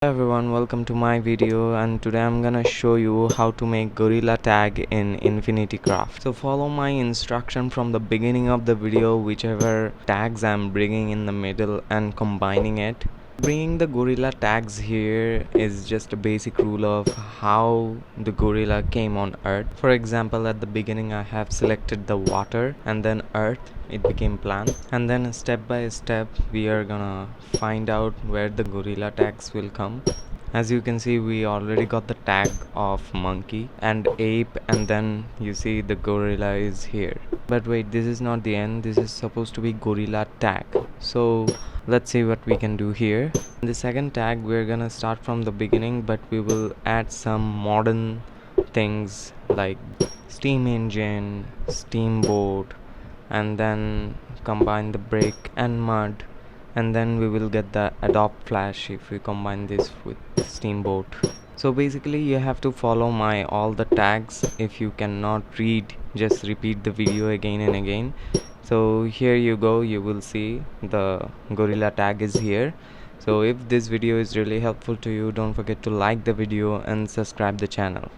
Hello everyone, welcome to my video, and today I'm gonna show you how to make gorilla tag in Infinity Craft. So follow my instruction from the beginning of the video, whichever tags I'm bringing in the middle and combining it. Bringing the gorilla tags here is just a basic rule of how the gorilla came on earth. For example, at the beginning I have selected the water and then earth, it became plant, and then step by step we are gonna find out where the gorilla tags will come. As you can see, we already got the tag of monkey and ape, and then you see the gorilla is here. But wait, this is not the end, this is supposed to be gorilla tag. So let's see what we can do here. In the second tag we're gonna start from the beginning, but we will add some modern things like steam engine, steamboat, and then combine the brick and mud, and then we will get the adopt flash if we combine this with steamboat. So basically you have to follow my all the tags. If you cannot read, just repeat the video again and again. So here you go, you will see the gorilla tag is here. So if this video is really helpful to you, don't forget to like the video and subscribe the channel.